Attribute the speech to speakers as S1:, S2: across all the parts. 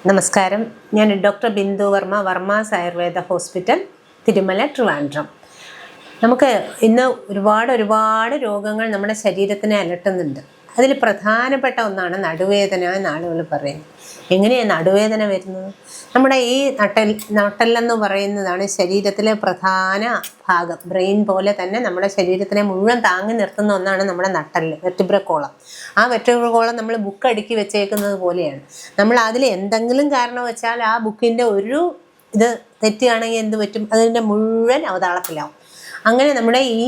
S1: നമസ്കാരം. ഞാൻ doctor Bindu Varma, Varmas Ayurveda hospital, Thirumala, Trivandrum. നമുക്ക് ഇന്ന് ഒരുപാട് രോഗങ്ങൾ നമ്മുടെ ശരീരത്തിനെ അലട്ടുന്നുണ്ട്. അതിൽ പ്രധാനപ്പെട്ട ഒന്നാണ് നടുവേദന എന്ന് ആളുകൾ പറയുന്നത്. എങ്ങനെയാണ് നടുവേദന വരുന്നത്? നമ്മുടെ ഈ നട്ടെല്ലെന്ന് പറയുന്നതാണ് ശരീരത്തിലെ പ്രധാന ഭാഗം. ബ്രെയിൻ പോലെ തന്നെ നമ്മുടെ ശരീരത്തിനെ മുഴുവൻ താങ്ങി നിർത്തുന്ന ഒന്നാണ് നമ്മുടെ നട്ടെല്ല്, വെർട്ടിബ്രക്കോളം. ആ വെർട്ടിബ്രക്കോളം നമ്മൾ ബുക്ക് അടുക്കി വെച്ചേക്കുന്നത് പോലെയാണ്. നമ്മൾ അതിൽ എന്തെങ്കിലും കാരണം വെച്ചാൽ ആ ബുക്കിൻ്റെ ഒരു ഇത് തെറ്റുകയാണെങ്കിൽ എന്ത് പറ്റും? അതിൻ്റെ മുഴുവൻ അവതാളത്തിലാവും. അങ്ങനെ നമ്മുടെ ഈ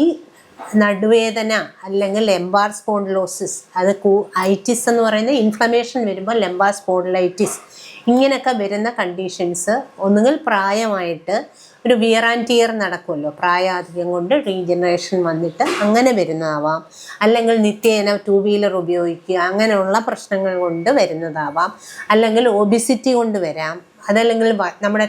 S1: നടുവേദന അല്ലെങ്കിൽ ലെംബാർ സ്പോണ്ടിലോസിസ്, അത് ഐറ്റിസ് എന്ന് പറയുന്ന ഇൻഫ്ലമേഷൻ വരുമ്പോൾ ലെംബാർ സ്പോണ്ടിലൈറ്റിസ്, ഇങ്ങനെയൊക്കെ വരുന്ന കണ്ടീഷൻസ് ഒന്നുകിൽ പ്രായമായിട്ട് ഒരു വിയർ ആൻഡ് ടിയർ നടക്കുമല്ലോ, പ്രായാധിക്യം കൊണ്ട് റീജനറേഷൻ വന്നിട്ട് അങ്ങനെ വരുന്നതാവാം, അല്ലെങ്കിൽ നിത്യേന 2 വീലർ ഉപയോഗിക്കുക അങ്ങനെയുള്ള പ്രശ്നങ്ങൾ കൊണ്ട് വരുന്നതാവാം, അല്ലെങ്കിൽ ഒബിസിറ്റി കൊണ്ട് വരാം, അതല്ലെങ്കിൽ നമ്മുടെ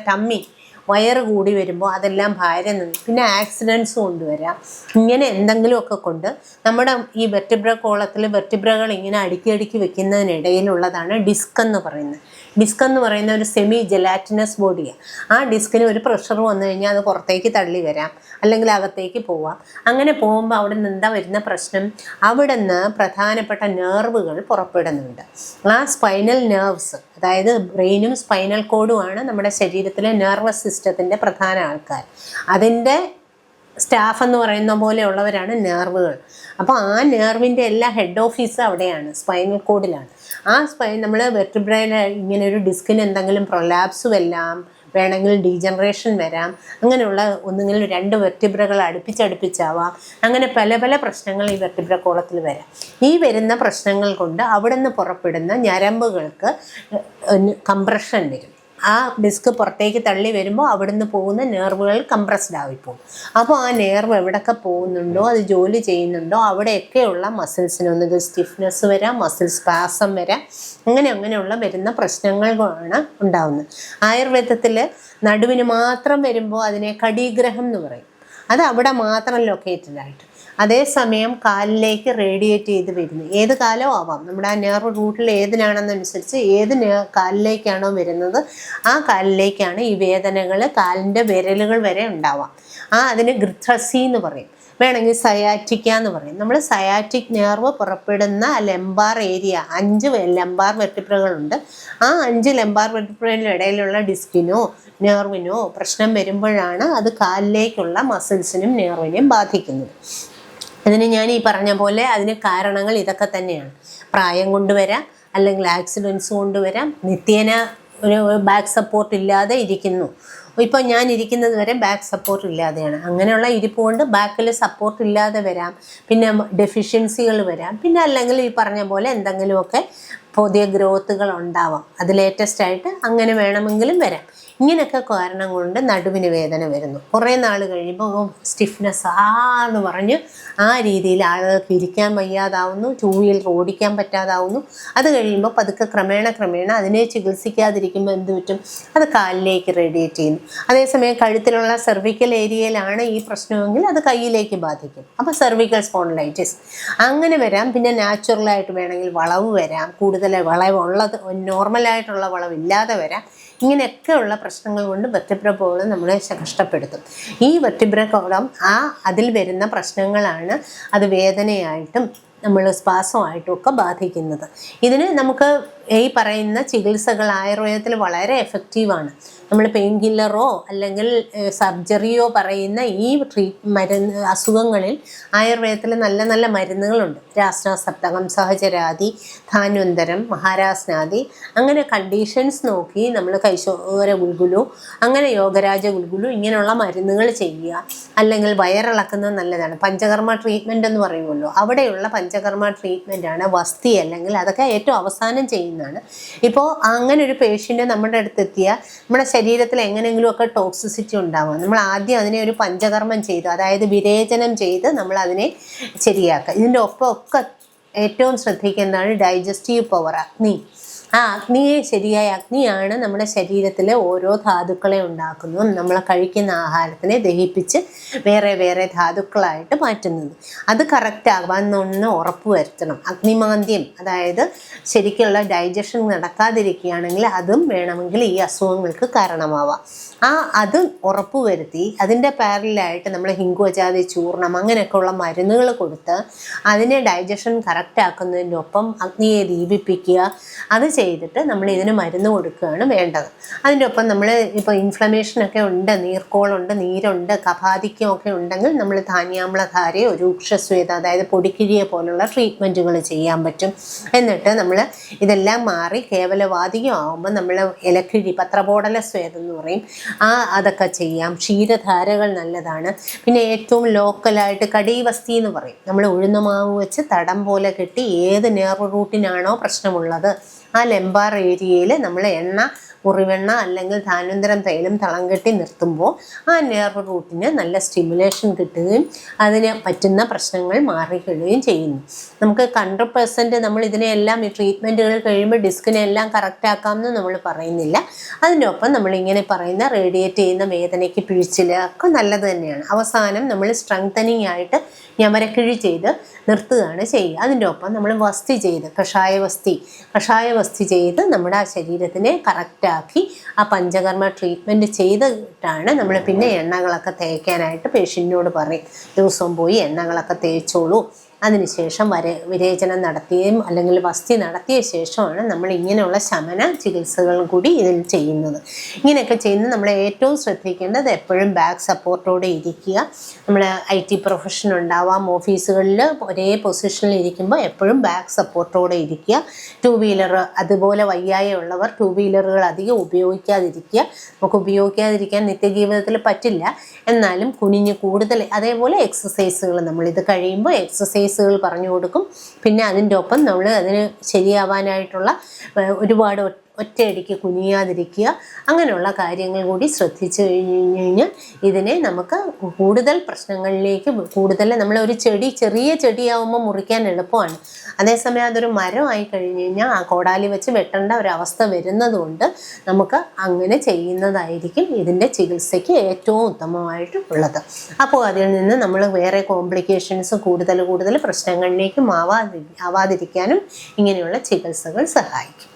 S1: വയറ് കൂടി വരുമ്പോൾ അതെല്ലാം ഭാരം നിന്ന്, പിന്നെ ആക്സിഡൻസ് കൊണ്ടുവരാം. ഇങ്ങനെ എന്തെങ്കിലുമൊക്കെ കൊണ്ട് നമ്മുടെ ഈ വെർട്ടിബ്രക്കോളത്തിൽ വെർട്ടിബ്രകൾ ഇങ്ങനെ അടുക്കി വെക്കുന്നതിനിടയിലുള്ളതാണ് ഡിസ്ക് എന്ന് പറയുന്നത്. ഡിസ്ക് എന്ന് പറയുന്ന ഒരു സെമി ജെലാറ്റിനസ് ബോഡിയാണ്. ആ ഡിസ്കിന് ഒരു പ്രഷർ വന്നു കഴിഞ്ഞാൽ അത് പുറത്തേക്ക് തള്ളി വരാം, അല്ലെങ്കിൽ അകത്തേക്ക് പോവാം. അങ്ങനെ പോകുമ്പോൾ അവിടെ നിന്ന് എന്താ വരുന്ന പ്രശ്നം? അവിടെ നിന്ന് പ്രധാനപ്പെട്ട നെർവുകൾ പുറപ്പെടുന്നുണ്ട്. ആ സ്പൈനൽ നെർവ്സ്, അതായത് ബ്രെയിനും സ്പൈനൽ കോഡുമാണ് നമ്മുടെ ശരീരത്തിലെ നെർവസ് സിസ്റ്റത്തിൻ്റെ പ്രധാന ആൾക്കാർ. അതിൻ്റെ സ്റ്റാഫ് എന്ന് പറയുന്ന പോലെയുള്ളവരാണ് നെർവുകൾ. അപ്പോൾ ആ നെർവിൻ്റെ എല്ലാ ഹെഡ് ഓഫീസ് അവിടെയാണ്, സ്പൈനൽ കോഡിലാണ്. ആ നമ്മൾ വെർട്ടിബ്രയിൽ ഇങ്ങനെ ഒരു ഡിസ്കിന് എന്തെങ്കിലും പ്രൊലാപ്സ് വേണമെങ്കിൽ ഡീജനറേഷൻ വരാം. അങ്ങനെയുള്ള ഒന്നുകിൽ 2 വെർട്ടിബ്രകൾ അടുപ്പിച്ചാവാം. അങ്ങനെ പല പ്രശ്നങ്ങൾ ഈ വെർട്ടിബ്രക്കോളത്തിൽ വരാം. ഈ വരുന്ന പ്രശ്നങ്ങൾ കൊണ്ട് അവിടെ നിന്ന് പുറപ്പെടുന്ന ഞരമ്പുകൾക്ക് കംപ്രഷൻ വരും. ആ ഡിസ്ക് പുറത്തേക്ക് തള്ളി വരുമ്പോൾ അവിടുന്ന് പോകുന്ന നെർവുകൾ കംപ്രസ്ഡ് ആയിപ്പോകും. അപ്പോൾ ആ നെർവ് എവിടെയൊക്കെ പോകുന്നുണ്ടോ, അത് ജോലി ചെയ്യുന്നുണ്ടോ, അവിടെയൊക്കെയുള്ള മസിൽസിന് ഒന്നുകിൽ സ്റ്റിഫ്നെസ് വരാം, മസിൽ സ്പാസം വരാം. അങ്ങനെയുള്ള വരുന്ന പ്രശ്നങ്ങളാണ് ഉണ്ടാകുന്നത്. ആയുർവേദത്തിൽ നടുവിന് മാത്രം വരുമ്പോൾ അതിനെ കടീഗ്രഹം എന്ന് പറയും. അത് അവിടെ മാത്രം ലൊക്കേറ്റഡ് ആയിട്ട്. അതേസമയം കാലിലേക്ക് റേഡിയേറ്റ് ചെയ്ത് വരുന്നു. ഏത് കാലവും ആവാം, നമ്മുടെ ആ നെർവ് റൂട്ടിൽ ഏതിനാണെന്നനുസരിച്ച് ഏത് കാലിലേക്കാണോ വരുന്നത് ആ കാലിലേക്കാണ് ഈ വേദനകൾ, കാലിൻ്റെ വിരലുകൾ വരെ ഉണ്ടാവാം. അതിന് ഗൃത്രസി എന്ന് പറയും, വേണമെങ്കിൽ സയാറ്റിക്ക എന്ന് പറയും. നമ്മൾ സയാറ്റിക് നെർവ് പുറപ്പെടുന്ന ലെംബാർ ഏരിയ, 5 ലെംബാർ വെർട്ടിബ്രകളുണ്ട്. ആ 5 ലെംബാർ വെർട്ടിബ്രയുടെ ഇടയിലുള്ള ഡിസ്കിനോ നെർവിനോ പ്രശ്നം വരുമ്പോഴാണ് അത് കാലിലേക്കുള്ള മസിൽസിനും നെർവിനെയും ബാധിക്കുന്നത്. അതിന് ഞാൻ ഈ പറഞ്ഞ പോലെ അതിന് കാരണങ്ങൾ ഇതൊക്കെ തന്നെയാണ്. പ്രായം കൊണ്ടുവരാം, അല്ലെങ്കിൽ ആക്സിഡൻസ് കൊണ്ടുവരാം, നിത്യേന ഒരു ബാക്ക് സപ്പോർട്ട് ഇല്ലാതെ ഇരിക്കുന്നു. ഇപ്പോൾ ഞാൻ ഇരിക്കുന്നത് വരെ ബാക്ക് സപ്പോർട്ട് ഇല്ലാതെയാണ്. അങ്ങനെയുള്ള ഇരിപ്പ് കൊണ്ട് ബാക്കിൽ സപ്പോർട്ട് ഇല്ലാതെ വരാം. പിന്നെ ഡെഫിഷ്യൻസികൾ വരാം. പിന്നെ അല്ലെങ്കിൽ ഈ പറഞ്ഞ പോലെ എന്തെങ്കിലുമൊക്കെ പുതിയ ഗ്രോത്തുകൾ ഉണ്ടാവാം. അത് ലേറ്റസ്റ്റ് ആയിട്ട് അങ്ങനെ വേണമെങ്കിലും വരാം. ഇങ്ങനെയൊക്കെ കാരണം കൊണ്ട് നടുവിന് വേദന വരുന്നു. കുറേ നാൾ കഴിയുമ്പോൾ സ്റ്റിഫ്നെസ് എന്ന് പറഞ്ഞ് ആ രീതിയിൽ ആളുകൾക്ക് ഇരിക്കാൻ വയ്യാതാവുന്നു, 2 വീലർ ഓടിക്കാൻ പറ്റാതാവുന്നു. അത് കഴിയുമ്പോൾ പതുക്കെ ക്രമേണ അതിനെ ചികിത്സിക്കാതിരിക്കുമ്പോൾ എന്ത് പറ്റും? അത് കാലിലേക്ക് റേഡിയേറ്റ് ചെയ്യുന്നു. അതേസമയം കഴുത്തിലുള്ള സെർവിക്കൽ ഏരിയയിലാണ് ഈ പ്രശ്നമെങ്കിൽ അത് കയ്യിലേക്ക് ബാധിക്കും. അപ്പോൾ സെർവിക്കൽ സ്പോണ്ടിലൈറ്റിസ് അങ്ങനെ വരാം. പിന്നെ നാച്ചുറലായിട്ട് വേണമെങ്കിൽ വളവ് വരാം, കൂടുതൽ വളവുള്ളത്, നോർമലായിട്ടുള്ള വളവില്ലാതെ വരാം. ഇങ്ങനെയൊക്കെയുള്ള പ്രശ്നങ്ങൾ കൊണ്ട് വെർട്ടിബ്രക്കോളം നമ്മളെ കഷ്ടപ്പെടുത്തും. ഈ വെർട്ടിബ്രക്കോളം അതിൽ വരുന്ന പ്രശ്നങ്ങളാണ് അത് വേദനയായിട്ടും നമ്മൾ സ്പാസമായിട്ടും ഒക്കെ ബാധിക്കുന്നത്. ഇതിന് നമുക്ക് ഈ പറയുന്ന ചികിത്സകൾ ആയുർവേദത്തിൽ വളരെ എഫക്റ്റീവാണ്. നമ്മൾ പെയിൻ കില്ലറോ അല്ലെങ്കിൽ സർജറിയോ പറയുന്ന ഈ അസുഖങ്ങളിൽ ആയുർവേദത്തിൽ നല്ല മരുന്നുകളുണ്ട്. രാസ്നാസപ്തകം, സഹചരാതി, ധാന്വന്തരം, മഹാരാസ്നാദി, അങ്ങനെ കണ്ടീഷൻസ് നോക്കി നമ്മൾ കൈശോര ഗുൽഗുലു, അങ്ങനെ യോഗരാജ ഗുൽഗുലു, ഇങ്ങനെയുള്ള മരുന്നുകൾ ചെയ്യുക. അല്ലെങ്കിൽ വയറിളക്കുന്നത് നല്ലതാണ്. പഞ്ചകർമ്മ ട്രീറ്റ്മെൻറ്റ് എന്ന് പറയുമല്ലോ, അവിടെയുള്ള പഞ്ചകർമ്മ ട്രീറ്റ്മെൻറ്റാണ് വസ്തി, അല്ലെങ്കിൽ അതൊക്കെ ഏറ്റവും അവസാനം ചെയ്യുന്നതാണ്. ഇപ്പോൾ അങ്ങനെ ഒരു പേഷ്യൻ്റ് നമ്മുടെ അടുത്തെത്തിയാൽ നമ്മുടെ ശരീരത്തിൽ എങ്ങനെയെങ്കിലുമൊക്കെ ടോക്സിസിറ്റി ഉണ്ടാകും. നമ്മൾ ആദ്യം അതിനെ ഒരു പഞ്ചകർമ്മം ചെയ്ത്, അതായത് വിരേചനം ചെയ്ത് നമ്മൾ അതിനെ ശരിയാക്കുക. ഇതിൻ്റെ ഒപ്പം ഏറ്റവും ശ്രദ്ധിക്കേണ്ടതാണ് ഡൈജസ്റ്റീവ് പവർ, അഗ്നി. ആ അഗ്നിയെ, ശരിയായ അഗ്നിയാണ് നമ്മുടെ ശരീരത്തിലെ ഓരോ ധാതുക്കളെ ഉണ്ടാക്കുന്നതും നമ്മൾ കഴിക്കുന്ന ആഹാരത്തിനെ ദഹിപ്പിച്ച് വേറെ വേറെ ധാതുക്കളായിട്ട് മാറ്റുന്നത്. അത് കറക്റ്റ് ആവാമെന്നൊന്ന് ഉറപ്പ് വരുത്തണം. അഗ്നിമാന്ദ്യം, അതായത് ശരിക്കുള്ള ഡൈജഷൻ നടക്കാതിരിക്കുകയാണെങ്കിൽ അതും വേണമെങ്കിൽ ഈ അസുഖങ്ങൾക്ക് കാരണമാവാം. അത് ഉറപ്പ് വരുത്തി അതിൻ്റെ പാരലായിട്ട് നമ്മൾ ഹിങ്കുവജാതി ചൂർണം അങ്ങനെയൊക്കെയുള്ള മരുന്നുകൾ കൊടുത്ത് അതിനെ ഡൈജഷൻ കറക്റ്റ് ആക്കുന്നതിൻ്റെ ഒപ്പം അഗ്നിയെ ദീപിപ്പിക്കുക. അത് ചെയ്തിട്ട് നമ്മൾ ഇതിന് മരുന്ന് കൊടുക്കുകയാണ് വേണ്ടത്. അതിൻ്റെ ഒപ്പം നമ്മൾ ഇപ്പോൾ ഇൻഫ്ലമേഷനൊക്കെ ഉണ്ട്, നീർക്കോളുണ്ട്, നീരുണ്ട്, കഫാധിക്യമൊക്കെ ഉണ്ടെങ്കിൽ നമ്മൾ ധാന്യാമ്ലധാരയോ രൂക്ഷസ്വേത, അതായത് പൊടിക്കിഴിയെ പോലുള്ള ട്രീറ്റ്മെൻറ്റുകൾ ചെയ്യാൻ പറ്റും. എന്നിട്ട് നമ്മൾ ഇതെല്ലാം മാറി കേവലവാതികം ആകുമ്പോൾ നമ്മൾ ഇലക്കിഴി, പത്രപോടല സ്വേദം എന്ന് പറയും, അതൊക്കെ ചെയ്യാം. ക്ഷീരധാരകൾ നല്ലതാണ്. പിന്നെ ഏറ്റവും ലോക്കലായിട്ട് കടീവസ്തി എന്ന് പറയും. നമ്മൾ ഉഴുന്നുമാവ് വെച്ച് തടം പോലെ കെട്ടി ഏത് നെർവ് റൂട്ടിനാണോ പ്രശ്നമുള്ളത് ആ ലെംബാർ ഏരിയയിൽ നമ്മൾ എണ്ണ, മുറിവെണ്ണ അല്ലെങ്കിൽ ധാന്വന്തരം തൈലം തളം കെട്ടി നിർത്തുമ്പോൾ ആ നെർവ് റൂട്ടിന് നല്ല സ്റ്റിമുലേഷൻ കിട്ടുകയും അതിന് പറ്റുന്ന പ്രശ്നങ്ങൾ മാറിക്കിടുകയും ചെയ്യുന്നു. നമുക്ക് 100% നമ്മൾ ഇതിനെല്ലാം ഈ ട്രീറ്റ്മെൻറ്റുകൾ കഴിയുമ്പോൾ ഡിസ്കിനെ എല്ലാം കറക്റ്റ് ആക്കാമെന്ന് നമ്മൾ പറയുന്നില്ല. അതിൻ്റെ ഒപ്പം നമ്മളിങ്ങനെ പറയുന്ന റേഡിയേറ്റ് ചെയ്യുന്ന വേദനയ്ക്ക്, പിഴിച്ചിൽ ഒക്കെ നല്ലത് തന്നെയാണ്. അവസാനം നമ്മൾ സ്ട്രെങ്തനിങ് ആയിട്ട് ഞമരക്കിഴി ചെയ്ത് നിർത്തുകയാണ് ചെയ്യുക. അതിൻ്റെ ഒപ്പം നമ്മൾ വസ്തി ചെയ്ത് കഷായ വസ്തി ചെയ്ത് നമ്മുടെ ആ ശരീരത്തിനെ കറക്റ്റാക്കി ആ പഞ്ചകർമ്മ ട്രീറ്റ്മെൻറ്റ് ചെയ്തിട്ടാണ് നമ്മൾ പിന്നെ എണ്ണകളൊക്കെ തേക്കാനായിട്ട് പേഷ്യൻറ്റിനോട് പറയും. ദിവസവും പോയി എണ്ണകളൊക്കെ തേച്ചോളൂ. അതിനുശേഷം വിരേചനം നടത്തിയും അല്ലെങ്കിൽ വസ്തി നടത്തിയ ശേഷമാണ് നമ്മൾ ഇങ്ങനെയുള്ള ശമന ചികിത്സകളും കൂടി ഇതിൽ ചെയ്യുന്നത്. ഇങ്ങനെയൊക്കെ ചെയ്യുന്നത് നമ്മൾ ഏറ്റവും ശ്രദ്ധിക്കേണ്ടത് എപ്പോഴും ബാക്ക് സപ്പോർട്ടോടെ ഇരിക്കുക. നമ്മൾ IT പ്രൊഫഷൻ ഉണ്ടാവാം, ഓഫീസുകളിൽ ഒരേ പൊസിഷനിൽ ഇരിക്കുമ്പോൾ എപ്പോഴും ബാക്ക് സപ്പോർട്ടോടെ ഇരിക്കുക. 2 വീലർ അതുപോലെ വയ്യായുള്ളവർ 2 വീലറുകൾ അധികം ഉപയോഗിക്കാതിരിക്കുക. നമുക്ക് ഉപയോഗിക്കാതിരിക്കാൻ നിത്യജീവിതത്തിൽ പറ്റില്ല, എന്നാലും കുനിഞ്ഞ് കൂടുതൽ, അതേപോലെ എക്സസൈസുകൾ നമ്മളിത് കഴിയുമ്പോൾ എക്സസൈസുകൾ പറഞ്ഞു കൊടുക്കും. പിന്നെ അതിൻ്റെ ഒപ്പം നമ്മൾ അതിന് ശരിയാവാനായിട്ടുള്ള ഒരുപാട് ഒറ്റയടിക്ക് കുനിയാതിരിക്കുക, അങ്ങനെയുള്ള കാര്യങ്ങൾ കൂടി ശ്രദ്ധിച്ചു കഴിഞ്ഞാൽ ഇതിനെ നമുക്ക് കൂടുതൽ പ്രശ്നങ്ങളിലേക്ക് നമ്മൾ ഒരു ചെറിയ ചെടിയാവുമ്പോൾ മുറിക്കാൻ എളുപ്പമാണ്. അതേസമയം അതൊരു മരമായി കഴിഞ്ഞ് കഴിഞ്ഞാൽ ആ കോടാലി വെച്ച് വെട്ടേണ്ട ഒരവസ്ഥ വരുന്നത് കൊണ്ട് നമുക്ക് അങ്ങനെ ചെയ്യുന്നതായിരിക്കും ഇതിൻ്റെ ചികിത്സയ്ക്ക് ഏറ്റവും ഉത്തമമായിട്ട് ഉള്ളത്. അപ്പോൾ അതിൽ നിന്ന് നമ്മൾ വേറെ കോംപ്ലിക്കേഷൻസ് കൂടുതൽ പ്രശ്നങ്ങളിലേക്കും ആവാതിരിക്കാനും ഇങ്ങനെയുള്ള ചികിത്സകൾ സഹായിക്കും.